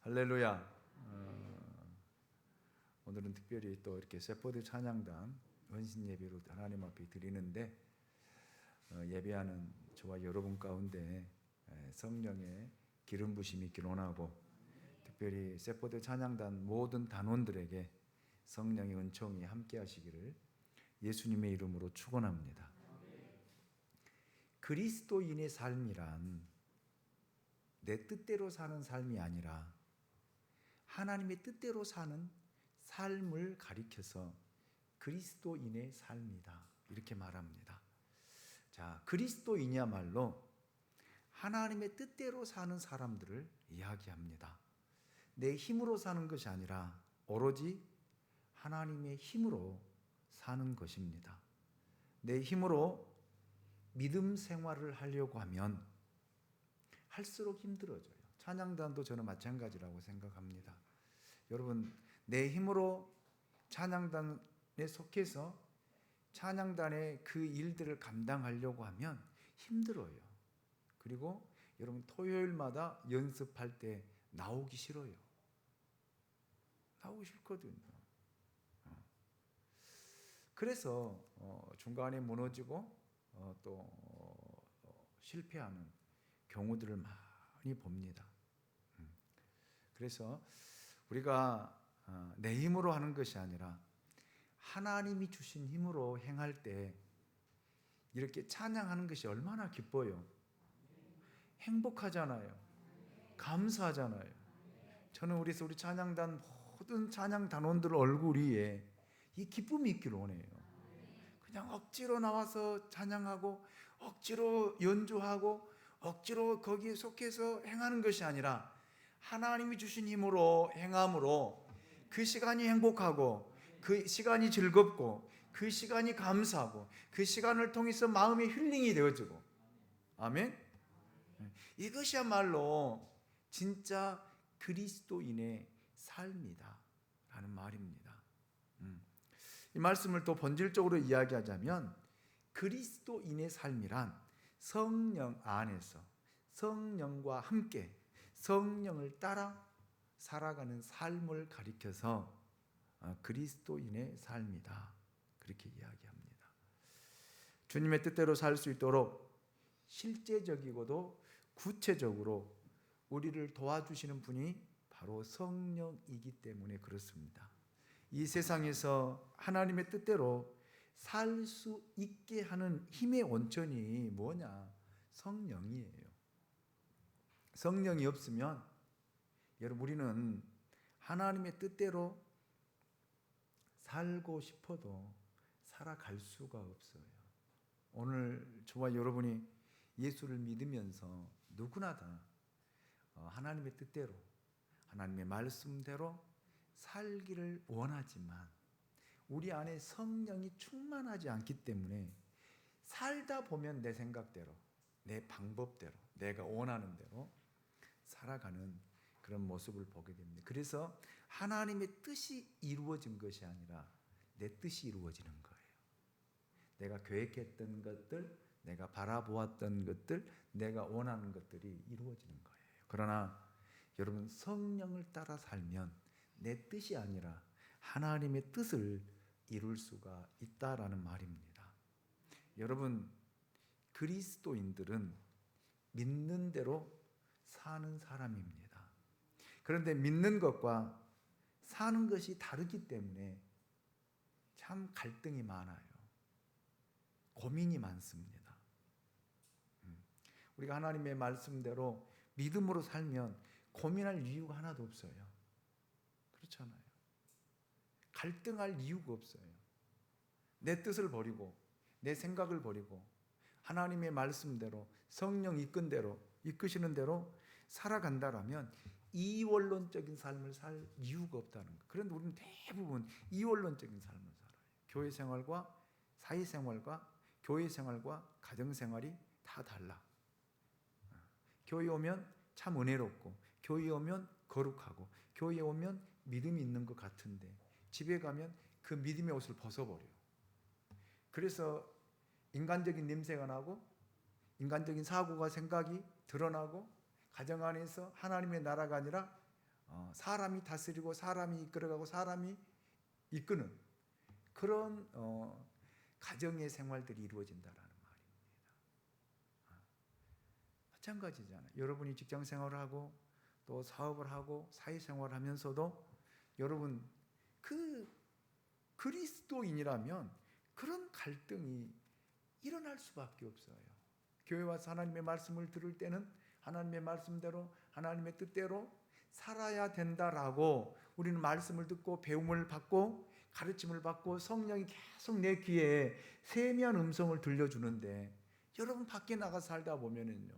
할렐루야. 오늘은 특별히 또 이렇게 세포드 찬양단 헌신 예배로 하나님 앞에 드리는데 예배하는 저와 여러분 가운데 성령의 기름 부심이 있길 원하고, 특별히 세포드 찬양단 모든 단원들에게 성령의 은총이 함께 하시기를 예수님의 이름으로 축원합니다. 그리스도인의 삶이란 내 뜻대로 사는 삶이 아니라 하나님의 뜻대로 사는 삶을 가리켜서 그리스도인의 삶이다, 이렇게 말합니다. 자, 그리스도인이야말로 하나님의 뜻대로 사는 사람들을 이야기합니다. 내 힘으로 사는 것이 아니라 오로지 하나님의 힘으로 사는 것입니다. 내 힘으로 믿음 생활을 하려고 하면 할수록 힘들어져요. 찬양단도 저는 마찬가지라고 생각합니다. 여러분, 내 힘으로 찬양단에 속해서 찬양단의 그 일들을 감당하려고 하면 힘들어요. 그리고 여러분, 토요일마다 연습할 때 나오기 싫어요. 나오기 싫거든요. 그래서 중간에 무너지고 또 실패하는 경우들을 많이 봅니다. 그래서 우리가 내 힘으로 하는 것이 아니라 하나님이 주신 힘으로 행할 때 이렇게 찬양하는 것이 얼마나 기뻐요. 행복하잖아요. 감사하잖아요. 저는 우리 찬양단 모든 찬양 단원들 얼굴 위에 이 기쁨이 있기를 원해요. 그냥 억지로 나와서 찬양하고 억지로 연주하고 억지로 거기에 속해서 행하는 것이 아니라 하나님이 주신 힘으로 행함으로 그 시간이 행복하고 그 시간이 즐겁고 그 시간이 감사하고 그 시간을 통해서 마음의 힐링이 되어지고, 아멘. 이것이야말로 진짜 그리스도인의 삶이다 라는 말입니다. 이 말씀을 또 본질적으로 이야기하자면 그리스도인의 삶이란 성령 안에서 성령과 함께 성령을 따라 살아가는 삶을 가리켜서 그리스도인의 삶이다, 그렇게 이야기합니다. 주님의 뜻대로 살 수 있도록 실제적이고도 구체적으로 우리를 도와주시는 분이 바로 성령이기 때문에 그렇습니다. 이 세상에서 하나님의 뜻대로 살 수 있게 하는 힘의 원천이 뭐냐? 성령이에요. 성령이 없으면 여러분, 우리는 하나님의 뜻대로 살고 싶어도 살아갈 수가 없어요. 오늘 저와 여러분이 예수를 믿으면서 누구나 다 하나님의 뜻대로 하나님의 말씀대로 살기를 원하지만 우리 안에 성령이 충만하지 않기 때문에 살다 보면 내 생각대로, 내 방법대로, 내가 원하는 대로 살아가는 그런 모습을 보게 됩니다. 그래서 하나님의 뜻이 이루어진 것이 아니라 내 뜻이 이루어지는 거예요. 내가 계획했던 것들, 내가 바라보았던 것들, 내가 원하는 것들이 이루어지는 거예요. 그러나 여러분, 성령을 따라 살면 내 뜻이 아니라 하나님의 뜻을 이룰 수가 있다라는 말입니다. 여러분, 그리스도인들은 믿는 대로 사는 사람입니다. 그런데 믿는 것과 사는 것이 다르기 때문에 참 갈등이 많아요. 고민이 많습니다. 우리가 하나님의 말씀대로 믿음으로 살면 고민할 이유가 하나도 없어요. 그렇잖아요. 갈등할 이유가 없어요. 내 뜻을 버리고 내 생각을 버리고 하나님의 말씀대로 성령 이끈 대로 이끄시는 대로 살아간다라면 이원론적인 삶을 살 이유가 없다는 거예요. 그런데 우리는 대부분 이원론적인 삶을 살아요. 교회 생활과 사회 생활과 교회 생활과 가정 생활이 다 달라. 교회 오면 참 은혜롭고 교회 오면 거룩하고 교회 오면 믿음이 있는 것 같은데 집에 가면 그 믿음의 옷을 벗어버려요. 그래서 인간적인 냄새가 나고 인간적인 사고가 생각이 드러나고 가정 안에서 하나님의 나라가 아니라 사람이 다스리고 사람이 이끌어가고 사람이 이끄는 그런 가정의 생활들이 이루어진다라는 말입니다. 마찬가지잖아요. 여러분이 직장 생활을 하고 또 사업을 하고 사회생활을 하면서도 여러분 그 그리스도인이라면 그런 갈등이 일어날 수밖에 없어요. 교회 와서 하나님의 말씀을 들을 때는 하나님의 말씀대로 하나님의 뜻대로 살아야 된다라고 우리는 말씀을 듣고 배움을 받고 가르침을 받고 성령이 계속 내 귀에 세미한 음성을 들려주는데 여러분 밖에 나가 살다 보면은요,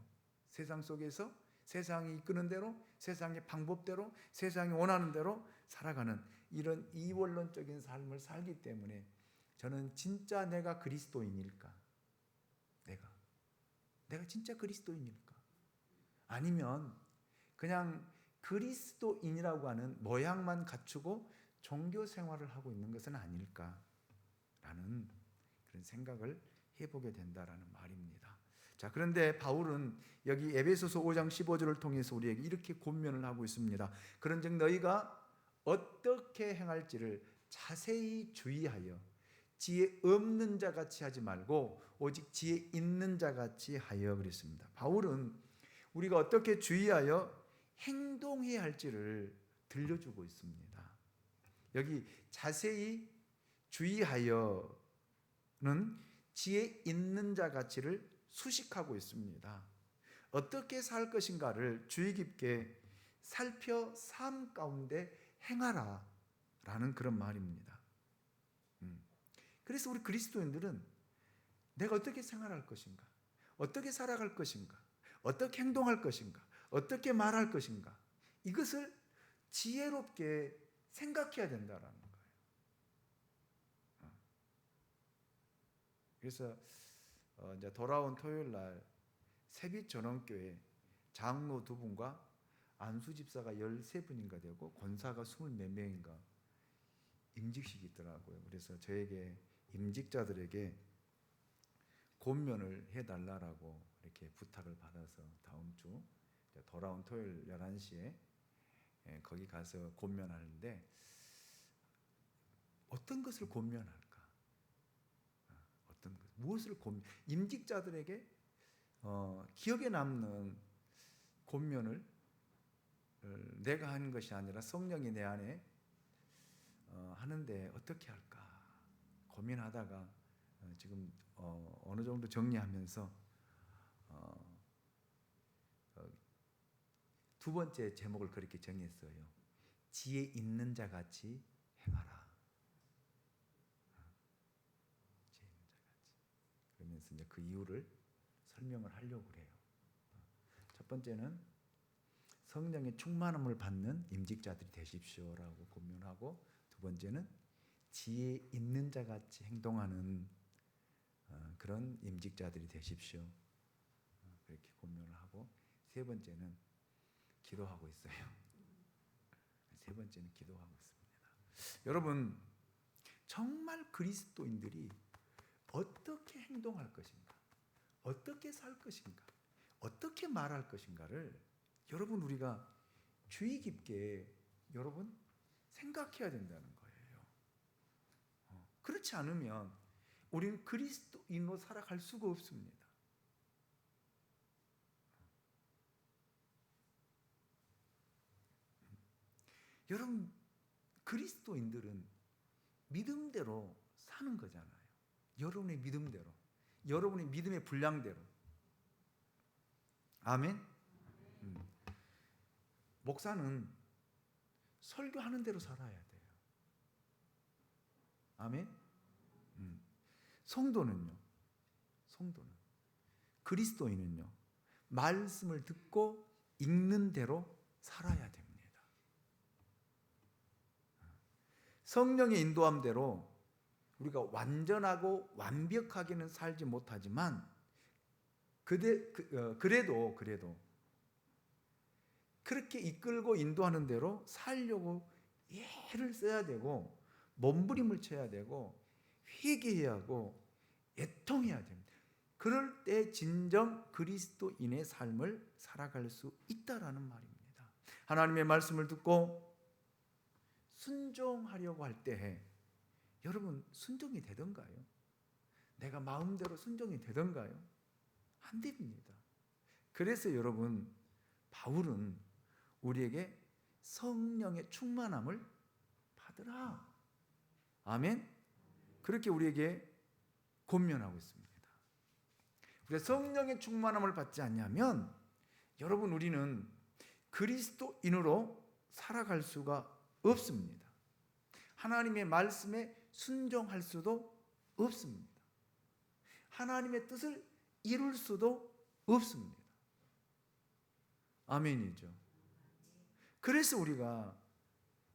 세상 속에서 세상이 이끄는 대로 세상의 방법대로 세상이 원하는 대로 살아가는 이런 이원론적인 삶을 살기 때문에 저는 진짜 내가 그리스도인일까? 내가 진짜 그리스도인일까? 아니면 그냥 그리스도인이라고 하는 모양만 갖추고 종교 생활을 하고 있는 것은 아닐까라는 그런 생각을 해보게 된다라는 말입니다. 자, 그런데 바울은 여기 에베소서 5장 15절을 통해서 우리에게 이렇게 권면을 하고 있습니다. 그런즉 너희가 어떻게 행할지를 자세히 주의하여 지혜 없는 자 같이 하지 말고 오직 지혜 있는 자 같이 하여 그랬습니다. 바울은 우리가 어떻게 주의하여 행동해야 할지를 들려주고 있습니다. 여기 자세히 주의하여는 지혜 있는 자 가치를 수식하고 있습니다. 어떻게 살 것인가를 주의 깊게 살펴 삶 가운데 행하라 라는 그런 말입니다. 그래서 우리 그리스도인들은 내가 어떻게 생활할 것인가, 어떻게 살아갈 것인가, 어떻게 행동할 것인가, 어떻게 말할 것인가, 이것을 지혜롭게 생각해야 된다라는 거예요. 그래서 이제 돌아온 토요일 날 세빛 전원교회 장로 2분과 안수 집사가 13분인가 되고 권사가 20몇 명인가 임직식이 있더라고요. 그래서 저에게 임직자들에게 권면을 해달라고 이렇게 부탁을 받아서 다음 주 돌아온 토요일 11시에 거기 가서 권면하는데 어떤 것을 권면할까? 어떤 것, 무엇을 임직자들에게 기억에 남는 권면을 내가 하는 것이 아니라 성령이 내 안에 하는데 어떻게 할까 고민하다가 지금 어느 정도 정리하면서 2번째 제목을 그렇게 정했어요. 지혜 있는 자 같이 행하라. 지혜 있는 자 같이. 그러면서 이제 그 이유를 설명을 하려고 그래요. 첫 번째는 성령의 충만함을 받는 임직자들이 되십시오라고 권면하고, 2번째는 지혜 있는 자 같이 행동하는 그런 임직자들이 되십시오. 그렇게 권면을 하고, 3번째는 기도하고 있어요. 3번째는 기도하고 있습니다. 여러분, 정말 그리스도인들이 어떻게 행동할 것인가, 어떻게 살 것인가, 어떻게 말할 것인가를 여러분 우리가 주의 깊게 여러분 생각해야 된다는 거예요. 그렇지 않으면 우리는 그리스도인으로 살아갈 수가 없습니다. 여러분, 그리스도인들은 믿음대로 사는 거잖아요. 여러분의 믿음대로, 여러분의 믿음의 분량대로. 아멘. 목사는 설교하는 대로 살아야 돼요. 아멘. 성도는요, 그리스도인은요, 말씀을 듣고 읽는 대로 살아야 됩니다. 성령의 인도함대로 우리가 완전하고 완벽하게는 살지 못하지만 그래도 그렇게 이끌고 인도하는 대로 살려고 애를 써야 되고 몸부림을 쳐야 되고 회개해야 하고 애통해야 됩니다. 그럴 때 진정 그리스도인의 삶을 살아갈 수 있다라는 말입니다. 하나님의 말씀을 듣고 순종하려고 할 때 여러분 순종이 되던가요? 내가 마음대로 순종이 되던가요? 안 됩니다. 그래서 여러분 바울은 우리에게 성령의 충만함을 받으라. 아멘. 그렇게 우리에게 권면하고 있습니다. 우리가 성령의 충만함을 받지 않냐면 여러분 우리는 그리스도인으로 살아갈 수가 없습니다. 하나님의 말씀에 순종할 수도 없습니다. 하나님의 뜻을 이룰 수도 없습니다. 아멘이죠. 그래서 우리가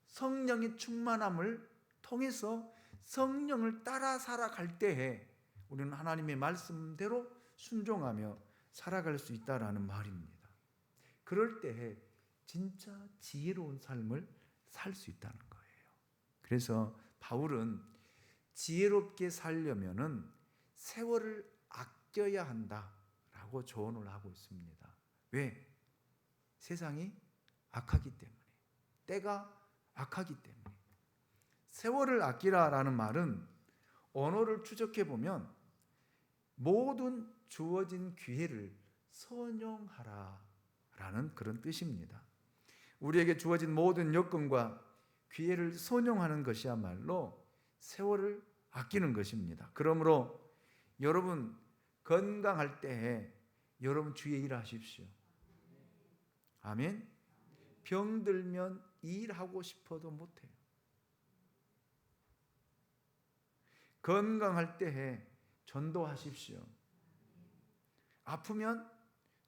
성령의 충만함을 통해서 성령을 따라 살아갈 때에 우리는 하나님의 말씀대로 순종하며 살아갈 수 있다라는 말입니다. 그럴 때에 진짜 지혜로운 삶을 살 수 있다는 거예요. 그래서 바울은 지혜롭게 살려면은 세월을 아껴야 한다라고 조언을 하고 있습니다. 왜? 세상이 악하기 때문에, 때가 악하기 때문에. 세월을 아끼라라는 말은 언어를 추적해 보면 모든 주어진 기회를 선용하라라는 그런 뜻입니다. 우리에게 주어진 모든 여건과 기회를 선용하는 것이야말로 세월을 아끼는 것입니다. 그러므로 여러분 건강할 때에 여러분 주의 일하십시오. 아멘. 병들면 일하고 싶어도 못해요. 건강할 때에 전도하십시오. 아프면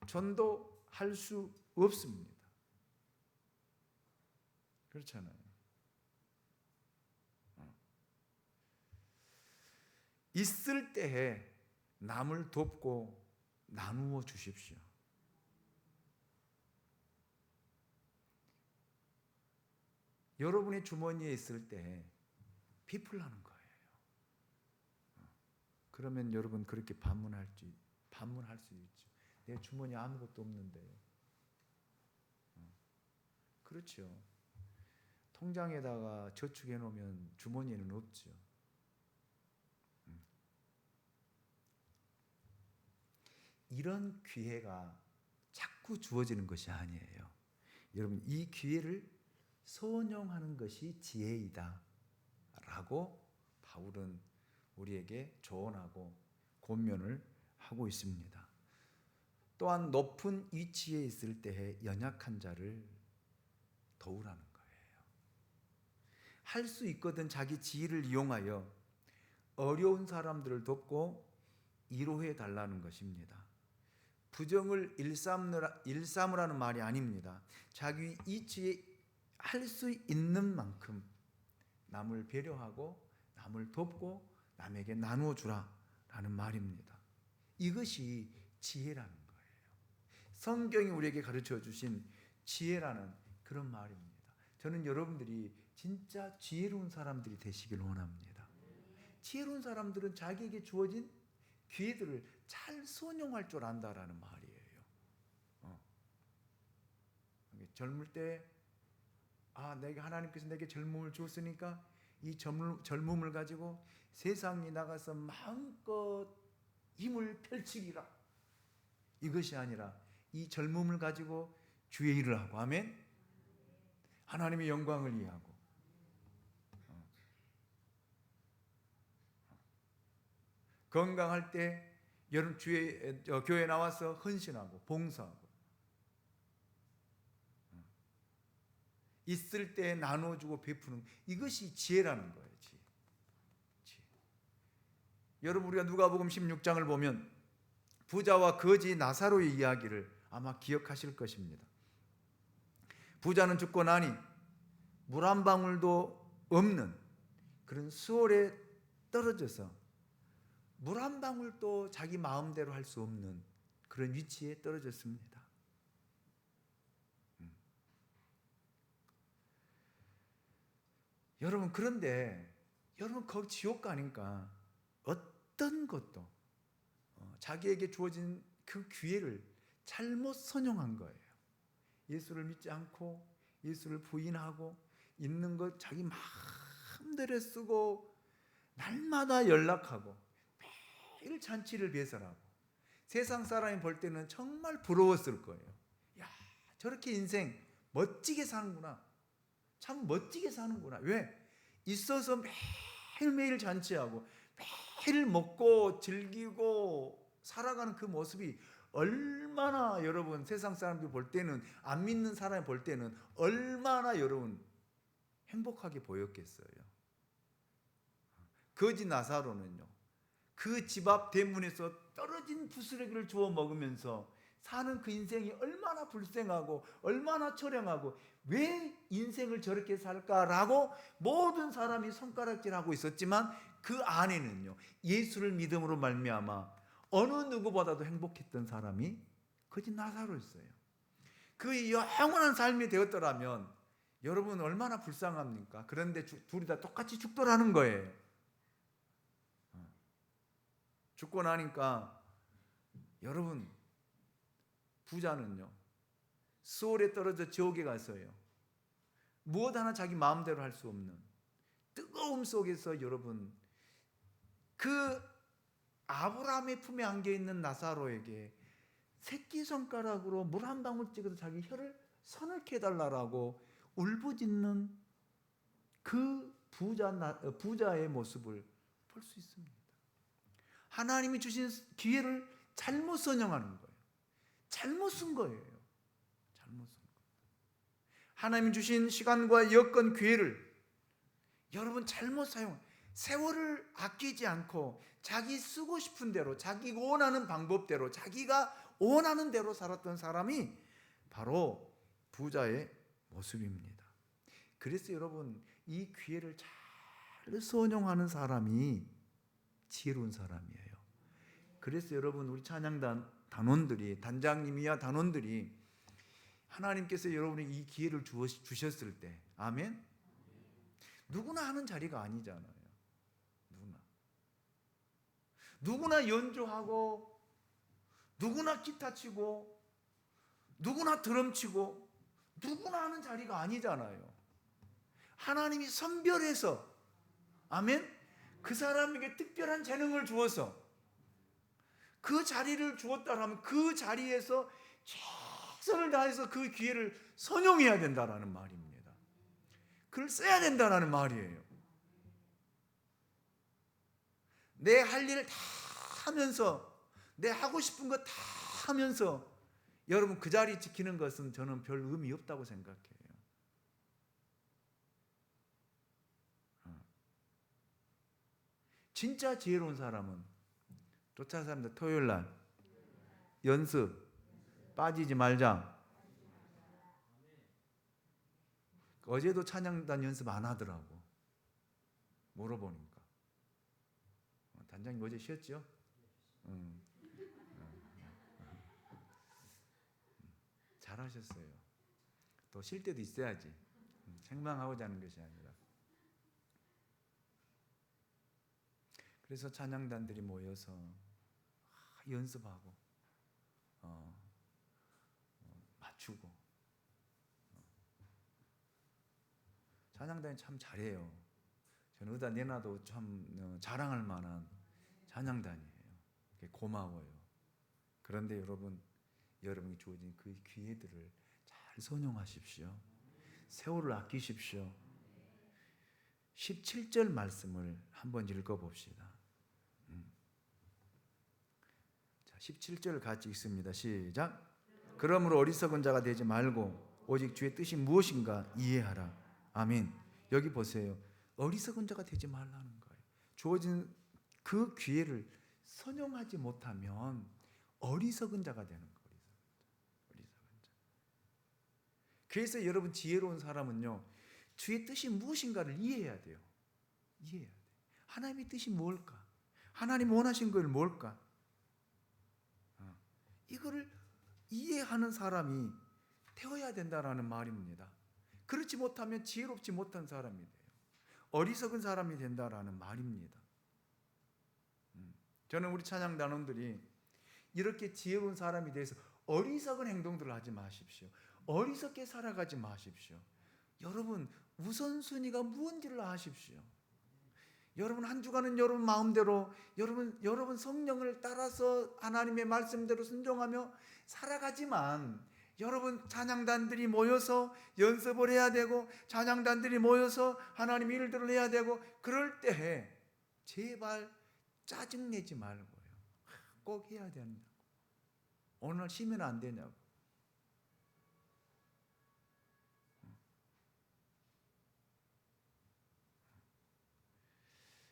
전도할 수 없습니다. 그렇잖아요. 있을 때에 남을 돕고 나누어 주십시오. 여러분의 주머니에 있을 때 비풀라는 거예요. 그러면 여러분 그렇게 반문할 수 있죠. 내 주머니에 아무것도 없는데. 그렇죠. 통장에다가 저축해 놓으면 주머니에는 없죠. 이런 기회가 자꾸 주어지는 것이 아니에요. 여러분 이 기회를 선용하는 것이 지혜이다 라고 바울은 우리에게 조언하고 권면을 하고 있습니다. 또한 높은 위치에 있을 때에 연약한 자를 도우라는 거예요. 할 수 있거든 자기 지위를 이용하여 어려운 사람들을 돕고 위로해 달라는 것입니다. 부정을 일삼으라는 말이 아닙니다. 자기 위치에 할 수 있는 만큼 남을 배려하고 남을 돕고 남에게 나누어 주라라는 말입니다. 이것이 지혜라는 거예요. 성경이 우리에게 가르쳐 주신 지혜라는 그런 말입니다. 저는 여러분들이 진짜 지혜로운 사람들이 되시길 원합니다. 지혜로운 사람들은 자기에게 주어진 기회들을 잘 선용할 줄 안다라는 말이에요. 젊을 때 내가 하나님께서 내게 젊음을 주었으니까 이 젊음을 가지고 세상에 나가서 마음껏 힘을 펼치리라. 이것이 아니라 이 젊음을 가지고 주의 일을 하고, 아멘. 하나님의 영광을 위하고 건강할 때 여러분 교회 나와서 헌신하고 봉사하고 있을 때 나눠주고 베푸는 이것이 지혜라는 거예요. 지혜. 여러분 우리가 누가복음 16장을 보면 부자와 거지 나사로의 이야기를 아마 기억하실 것입니다. 부자는 죽고 나니 물 한 방울도 없는 그런 수월에 떨어져서 물 한 방울도 자기 마음대로 할 수 없는 그런 위치에 떨어졌습니다. 여러분 그런데 여러분 거기 지옥 가니까 어떤 것도 자기에게 주어진 그 기회를 잘못 선용한 거예요. 예수를 믿지 않고 예수를 부인하고 있는 것 자기 마음대로 쓰고 날마다 연락하고 매일 잔치를 배설하고 세상 사람이 볼 때는 정말 부러웠을 거예요. 야, 저렇게 인생 멋지게 사는구나. 참 멋지게 사는구나. 왜? 있어서 매일매일 잔치하고 매일 먹고 즐기고 살아가는 그 모습이 얼마나 여러분 세상 사람들이 볼 때는 안 믿는 사람이 볼 때는 얼마나 여러분 행복하게 보였겠어요. 거지 나사로는요. 그 집 앞 대문에서 떨어진 부스러기를 주워 먹으면서 사는 그 인생이 얼마나 불쌍하고 얼마나 처량하고 왜 인생을 저렇게 살까라고 모든 사람이 손가락질하고 있었지만 그 안에는요. 예수를 믿음으로 말미암아 어느 누구보다도 행복했던 사람이 거지 나사로였어요. 그 영원한 삶이 되었더라면 여러분 얼마나 불쌍합니까? 그런데 둘이 다 똑같이 죽더라는 거예요. 죽고 나니까 여러분 부자는요 수월에 떨어져 지옥에 갔어요. 무엇 하나 자기 마음대로 할 수 없는 뜨거움 속에서 여러분 그 아브라함의 품에 안겨있는 나사로에게 새끼손가락으로 물 한 방울 찍어서 자기 혀를 서늘케 해달라고 울부짖는 그 부자의 모습을 볼 수 있습니다. 하나님이 주신 기회를 잘못 선용하는 거예요. 잘못 쓴 거예요. 잘못 쓴 거예요. 하나님이 주신 시간과 여건, 기회를 여러분 잘못 사용, 세월을 아끼지 않고 자기 쓰고 싶은 대로, 자기 원하는 방법대로, 자기가 원하는 대로 살았던 사람이 바로 부자의 모습입니다. 그래서 여러분 이 기회를 잘 선용하는 사람이 지혜로운 사람이에요. 그래서 여러분 우리 찬양단 단원들이 단장님이야 단원들이 하나님께서 여러분에게 이 기회를 주셨을 때 아멘? 누구나 하는 자리가 아니잖아요. 누구나 연주하고 누구나 기타 치고 누구나 드럼 치고 누구나 하는 자리가 아니잖아요. 하나님이 선별해서 아멘? 그 사람에게 특별한 재능을 주어서 그 자리를 주었다면 그 자리에서 최선을 다해서 그 기회를 선용해야 된다는 말입니다. 그걸 써야 된다는 말이에요. 내 할 일을 다 하면서 내 하고 싶은 거 다 하면서 여러분 그 자리 지키는 것은 저는 별 의미 없다고 생각해요. 진짜 지혜로운 사람은 쫓아사람들 토요일날 연습 빠지지 말자. 어제도 찬양단 연습 안 하더라고. 물어보니까 단장님 어제 쉬었죠? 잘하셨어요. 또 쉴 때도 있어야지. 생방하고자 하는 것이 아니라. 그래서 찬양단들이 모여서 연습하고 맞추고 찬양단이 참 잘해요. 저는 어디다 내놔도 참 자랑할 만한 찬양단이에요. 고마워요. 그런데 여러분이 주어진 그 기회들을 잘 선용하십시오. 세월을 아끼십시오. 17절 말씀을 한번 읽어봅시다. 17절 같이 읽습니다. 시작. 그러므로 어리석은 자가 되지 말고 오직 주의 뜻이 무엇인가 이해하라. 아멘. 여기 보세요. 어리석은 자가 되지 말라는 거예요. 주어진 그 기회를 선용하지 못하면 어리석은 자가 되는 거예요. 어리석은 자. 그래서 여러분 지혜로운 사람은요. 주의 뜻이 무엇인가를 이해해야 돼요. 이해해야 돼요. 하나님의 뜻이 뭘까? 하나님 원하신 걸 뭘까? 이거를 이해하는 사람이 되어야 된다라는 말입니다. 그렇지 못하면 지혜롭지 못한 사람이 돼요. 어리석은 사람이 된다라는 말입니다. 저는 우리 찬양단원들이 이렇게 지혜로운 사람이 돼서 어리석은 행동들을 하지 마십시오. 어리석게 살아가지 마십시오. 여러분 우선순위가 무언지를 아십시오. 여러분 한 주간은 여러분 마음대로 여러분 성령을 따라서 하나님의 말씀대로 순종하며 살아가지만 여러분 찬양단들이 모여서 연습을 해야 되고 찬양단들이 모여서 하나님 일들을 해야 되고 그럴 때 제발 짜증내지 말고요. 꼭 해야 된다고. 오늘 쉬면 안 되냐고.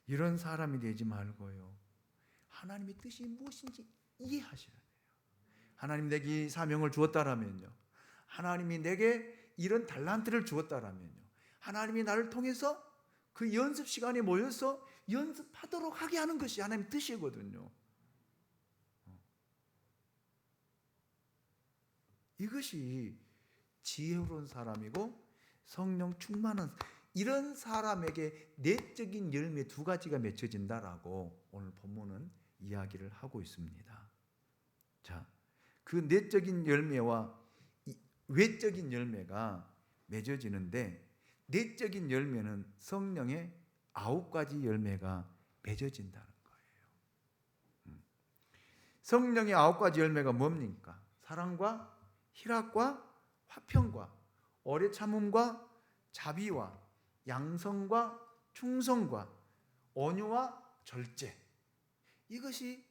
이런 사람이 되지 말고요. 하나님의 뜻이 무엇인지 이해하셔야 돼요. 하나님 내게 사명을 주었다라면요. 하나님이 내게 이런 달란트를 주었다라면요. 하나님이 나를 통해서 그 연습 시간에 모여서 연습하도록 하게 하는 것이 하나님 뜻이거든요. 이것이 지혜로운 사람이고 성령 충만한 이런 사람에게 내적인 열매 두 가지가 맺혀진다라고 오늘 본문은 이야기를 하고 있습니다. 자, 그 내적인 열매와 외적인 열매가 맺어지는데 내적인 열매는 성령의 9가지 열매가 맺어진다는 거예요. 성령의 9가지 열매가 뭡니까? 사랑과 희락과 화평과 오래 참음과 자비와 양성과 충성과 온유와 절제. 이것이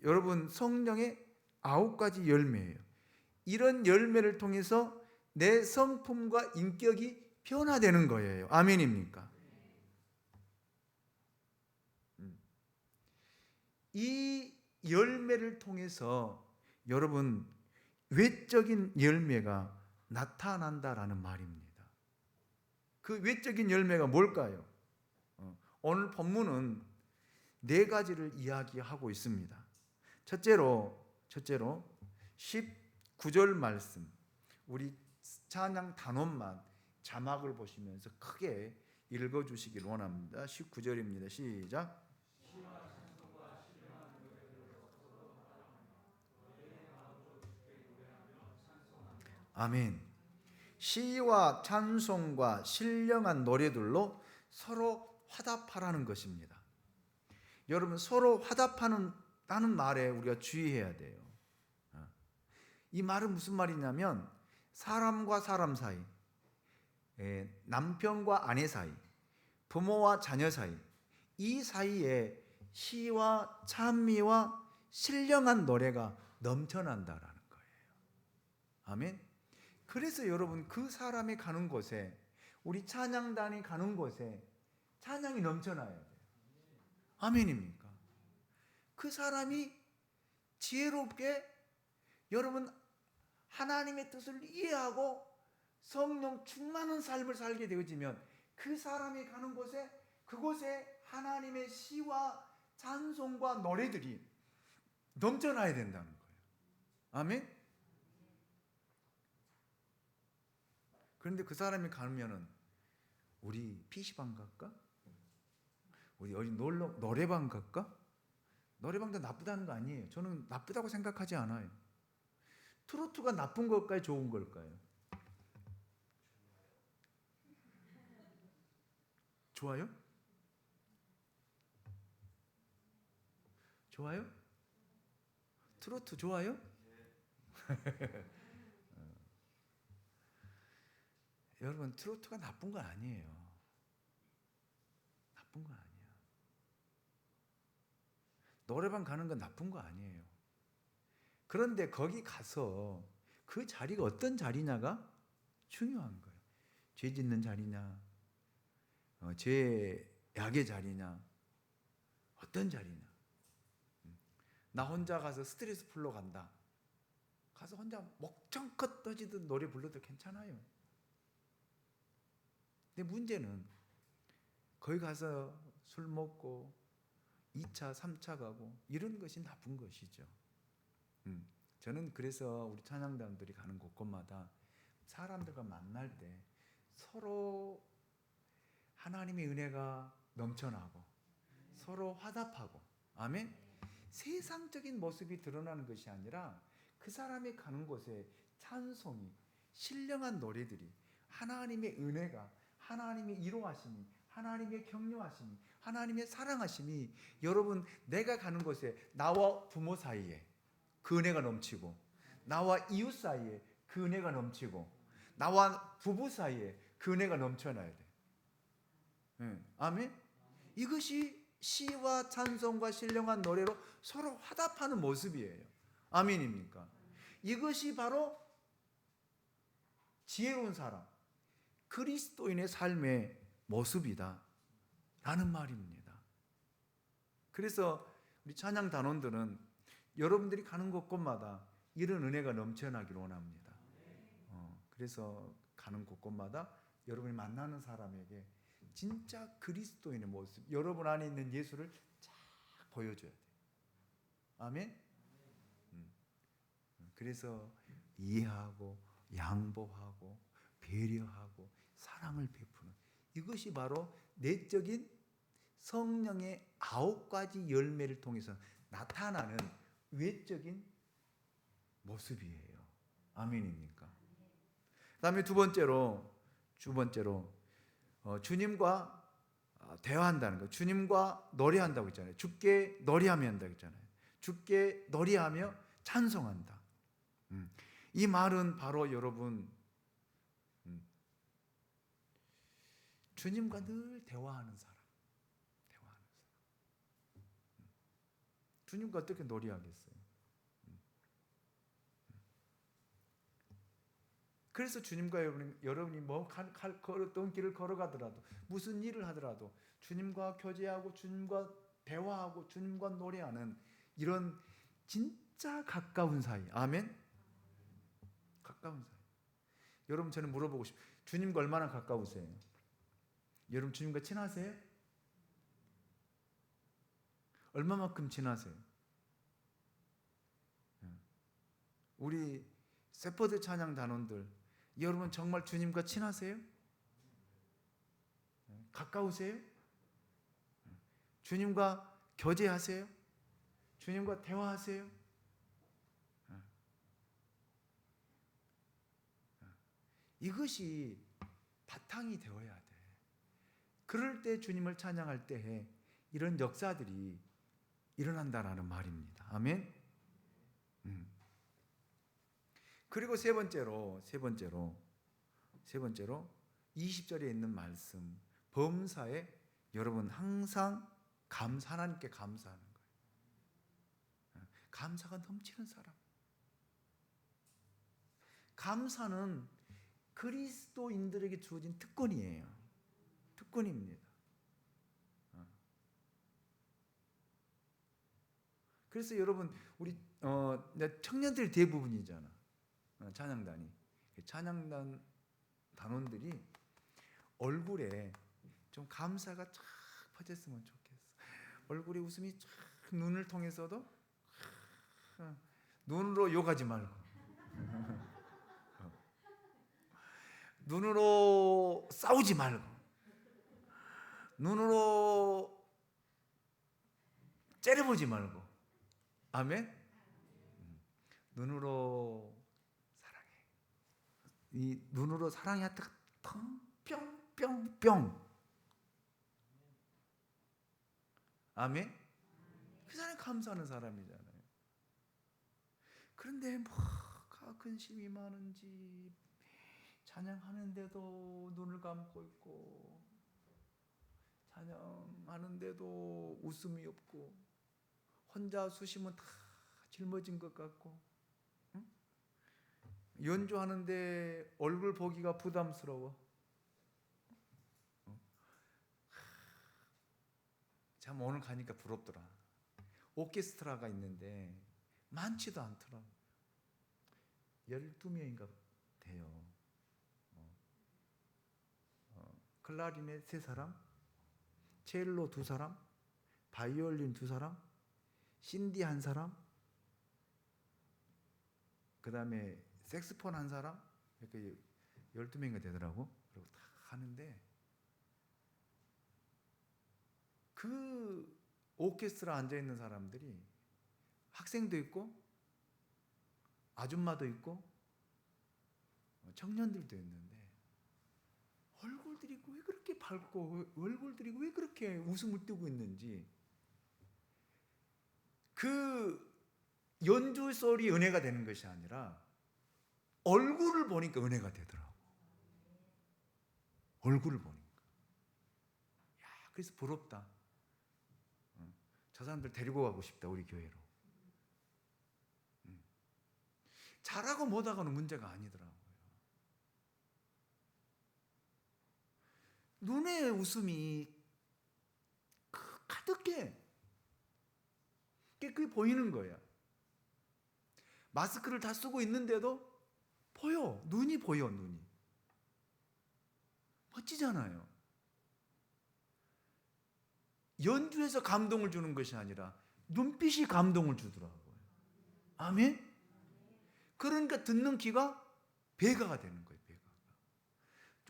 여러분 성령의 9가지 열매예요. 이런 열매를 통해서 내 성품과 인격이 변화되는 거예요. 아멘입니까? 이 열매를 통해서 여러분 외적인 열매가 나타난다라는 말입니다. 그 외적인 열매가 뭘까요? 오늘 본문은 4가지를 이야기하고 있습니다. 첫째로 19절 말씀, 우리 찬양 단원만 자막을 보시면서 크게 읽어주시길 원합니다. 19절입니다. 시작. 아멘. 시와 찬송과 신령한 노래들로 서로 화답하라는 것입니다. 여러분 서로 화답하는 말에 우리가 주의해야 돼요. 이 말은 무슨 말이냐면 사람과 사람 사이, 남편과 아내 사이, 부모와 자녀 사이, 이 사이에 시와 찬미와 신령한 노래가 넘쳐난다라는 거예요. 아멘. 그래서 여러분 그 사람이 가는 곳에 우리 찬양단이 가는 곳에 찬양이 넘쳐나야 돼요. 아멘입니까? 그 사람이 지혜롭게 여러분 하나님의 뜻을 이해하고 성령 충만한 삶을 살게 되어지면 그 사람이 가는 곳에 그곳에 하나님의 시와 찬송과 노래들이 넘쳐나야 된다는 거예요. 아멘. 그런데 그 사람이 가면은 우리 PC방 갈까? 우리 어디 노래방 갈까? 노래방도 나쁘다는 거 아니에요. 저는 나쁘다고 생각하지 않아요. 트로트가 나쁜 걸까요? 좋은 걸까요? 좋아요? 좋아요? 트로트 좋아요? 여러분 트로트가 나쁜 거 아니에요. 나쁜 거 아니야. 노래방 가는 건 나쁜 거 아니에요. 그런데 거기 가서 그 자리가 어떤 자리냐가 중요한 거예요. 죄 짓는 자리냐, 죄악의 자리냐, 어떤 자리냐. 나 혼자 가서 스트레스 풀러 간다. 가서 혼자 목청껏 떠지듯 노래 불러도 괜찮아요. 근데 문제는 거기 가서 술 먹고 2차, 3차 가고 이런 것이 나쁜 것이죠. 저는 그래서 우리 찬양단들이 가는 곳곳마다 사람들과 만날 때 서로 하나님의 은혜가 넘쳐나고 서로 화답하고 아멘. 세상적인 모습이 드러나는 것이 아니라 그 사람이 가는 곳에 찬송이 신령한 노래들이 하나님의 은혜가, 하나님의 이로하심이, 하나님의 격려하심이, 하나님의 사랑하심이 여러분 내가 가는 곳에 나와 부모 사이에 그 은혜가 넘치고, 나와 이웃 사이에 그 은혜가 넘치고, 나와 부부 사이에 그 은혜가 넘쳐나야 돼. 네. 아멘. 이것이 시와 찬송과 신령한 노래로 서로 화답하는 모습이에요. 아멘입니까? 이것이 바로 지혜로운 사람, 그리스도인의 삶의 모습이다 라는 말입니다. 그래서 우리 찬양 단원들은 여러분들이 가는 곳곳마다 이런 은혜가 넘쳐나기를 원합니다. 그래서 가는 곳곳마다 여러분이 만나는 사람에게 진짜 그리스도인의 모습, 여러분 안에 있는 예수를 쫙 보여줘야 돼요. 아멘. 그래서 이해하고 양보하고 배려하고 사랑을 베푸는, 이것이 바로 내적인 성령의 9가지 열매를 통해서 나타나는 외적인 모습이에요. 아멘입니까? 그 다음에 두 번째로 주님과 대화한다는 거, 주님과 노래한다고 했잖아요. 주께 노래하며 한다고 했잖아요. 주께 노래하며 찬송한다. 이 말은 바로 여러분 주님과 늘 대화하는 사람. 주님과 어떻게 노래하겠어요? 그래서 주님과 여러분이 뭐 어떤 길을 걸어가더라도, 무슨 일을 하더라도 주님과 교제하고 주님과 대화하고 주님과 노래하는 이런 진짜 가까운 사이. 아멘. 가까운 사이. 여러분, 저는 물어보고 싶어요. 주님과 얼마나 가까우세요? 여러분 주님과 친하세요? 얼마만큼 친하세요? 우리 세퍼드 찬양 단원들, 여러분 정말 주님과 친하세요? 가까우세요? 주님과 교제하세요? 주님과 대화하세요? 이것이 바탕이 되어야 돼. 그럴 때 주님을 찬양할 때에 이런 역사들이 일어난다라는 말입니다. 아멘. 그리고 세 번째로 20절에 있는 말씀, 범사에 여러분 항상 하나님께 감사하는 거예요. 감사가 넘치는 사람. 감사는 그리스도인들에게 주어진 특권이에요. 특권입니다. 그래서 여러분 우리 청년들 대부분이잖아. 찬양단이. 찬양단 단원들이 얼굴에 좀 감사가 쫙 퍼졌으면 좋겠어. 얼굴에 웃음이 쫙, 눈을 통해서도 눈으로 욕하지 말고 눈으로 싸우지 말고 눈으로 째려보지 말고, 아멘. 눈으로 사랑해. 이 눈으로 사랑이 하다가 뿅뿅뿅뿅. 아멘. 그 사람이 감사하는 사람이잖아요. 그런데 뭐가 근심이 많은지 찬양하는데도 눈을 감고 있고, 찬양하는데도 웃음이 없고, 혼자 수시면 다 짊어진 것 같고, 연주하는데 얼굴 보기가 부담스러워. 참 오늘 가니까 부럽더라. 오케스트라가 있는데 많지도 않더라. 12명인가 돼요. 클라리넷 3사람, 첼로 2사람, 바이올린 2사람, 신디 1사람, 그 다음에 색스폰 1사람, 이렇게 12명이 되더라고. 그리고 다 하는데 그 오케스트라 앉아있는 사람들이 학생도 있고 아줌마도 있고 청년들도 있는데 얼굴들이 왜 그렇게 밝고 얼굴들이 왜 그렇게 웃음을 띠고 있는지, 그 연주 소리 은혜가 되는 것이 아니라 얼굴을 보니까 은혜가 되더라고. 얼굴을 보니까. 야, 그래서 부럽다. 저 사람들 데리고 가고 싶다, 우리 교회로. 잘하고 못하고는 문제가 아니더라고요. 눈에 웃음이 가득해. 그게 보이는 거야. 마스크를 다 쓰고 있는데도 보여. 눈이 보여, 눈이. 멋지잖아요. 연주에서 감동을 주는 것이 아니라 눈빛이 감동을 주더라고요. 아멘? 그러니까 듣는 귀가 배가가 되는 거예요, 배가.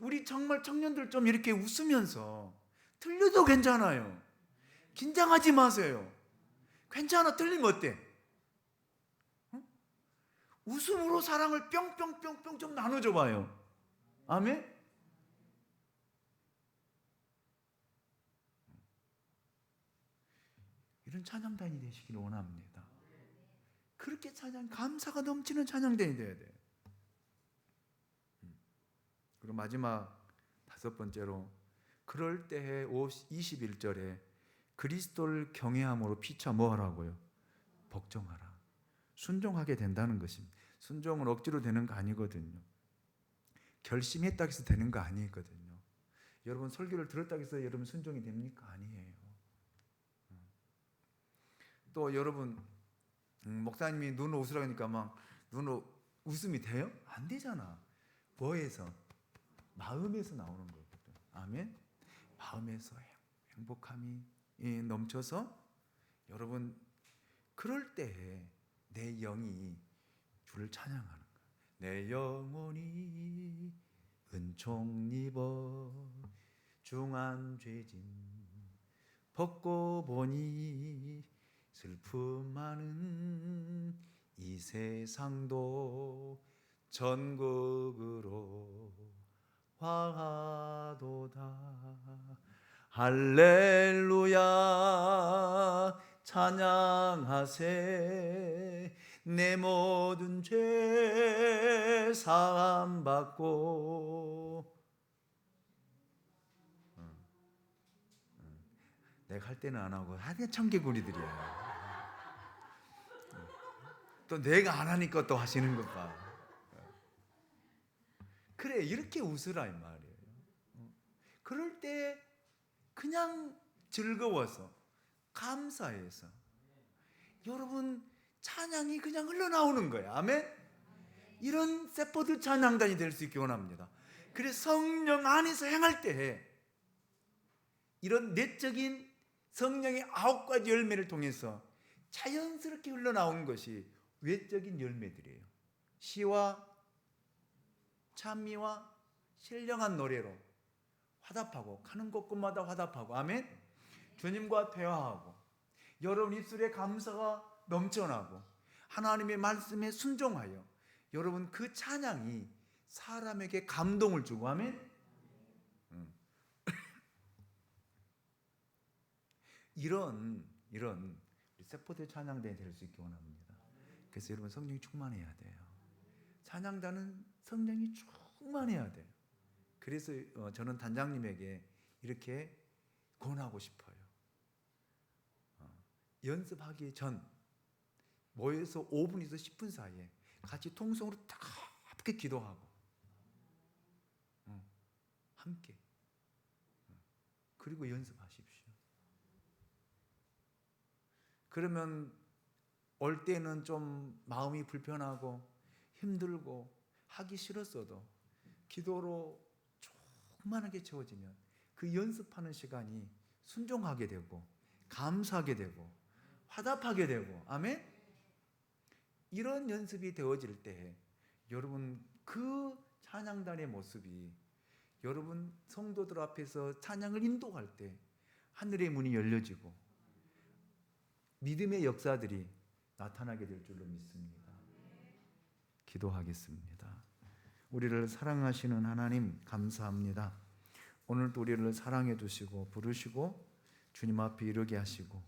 우리 정말 청년들 좀 이렇게 웃으면서, 틀려도 괜찮아요. 긴장하지 마세요. 괜찮아, 틀리면 어때? 웃음으로 사랑을 뿅뿅뿅뿅 좀 나눠줘 봐요. 아멘? 이런 찬양단이 되시기를 원합니다. 그렇게 감사가 넘치는 찬양단이 되어야 돼요. 그리고 마지막 5번째로, 그럴 때에 21절에 그리스도를 경외함으로 피차 뭐 하라고요? 복종하라. 순종하게 된다는 것입니다. 순종은 억지로 되는 거 아니거든요. 결심했다고 해서 되는 거 아니거든요. 여러분 설교를 들었다고 해서 여러분 순종이 됩니까? 아니에요. 또 여러분 목사님이 눈을 웃으라고 하니까 막 눈을 웃음이 돼요? 안 되잖아. 뭐에서? 마음에서 나오는 거거든. 아멘? 마음에서 행복함이 넘쳐서, 여러분 그럴 때에 내 영이 주를 찬양하는 거야. 내 영혼이 은총 입어 중한 죄짐 벗고 보니 슬픔 많은 이 세상도 전국으로 화하도다. 할렐루야 찬양하세. 내 모든 죄 사함 받고. 내가 할 때는 안 하고 하여튼 청개구리들이야. 또 내가 안 하니까 또 하시는 것 봐. 그래, 이렇게 웃으라 이 말이에요. 그럴 때 그냥 즐거워서, 감사해서 여러분 찬양이 그냥 흘러나오는 거예요. 아멘? 이런 세포드 찬양단이 될 수 있기 원합니다. 그래서 성령 안에서 행할 때 이런 내적인 성령의 9가지 열매를 통해서 자연스럽게 흘러나오는 것이 외적인 열매들이에요. 시와 찬미와 신령한 노래로 화답하고, 가는 곳곳마다 화답하고, 아멘? 주님과 대화하고, 여러분 입술에 감사가 넘쳐나고, 하나님의 말씀에 순종하여 여러분 그 찬양이 사람에게 감동을 주고, 아멘? 이런 세포대 찬양단이 될 수 있기 원합니다. 그래서 여러분 성령이 충만해야 돼요. 찬양단은 성령이 충만해야 돼요. 그래서 저는 단장님에게 이렇게 권하고 싶어요. 연습하기 전 모여서 5분에서 10분 사이에 같이 통성으로 함께 기도하고, 함께, 그리고 연습하십시오. 그러면 올 때는 좀 마음이 불편하고 힘들고 하기 싫었어도 기도로 충만하게 채워지면 그 연습하는 시간이 순종하게 되고 감사하게 되고 화답하게 되고, 아멘? 이런 연습이 되어질 때 여러분 그 찬양단의 모습이 여러분 성도들 앞에서 찬양을 인도할 때 하늘의 문이 열려지고 믿음의 역사들이 나타나게 될 줄로 믿습니다. 기도하겠습니다. 우리를 사랑하시는 하나님 감사합니다. 오늘도 우리를 사랑해 주시고 부르시고 주님 앞에 이르게 하시고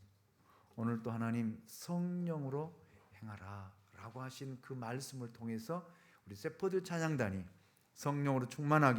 오늘도 하나님 성령으로 행하라 라고 하신 그 말씀을 통해서 우리 세포드 찬양단이 성령으로 충만하게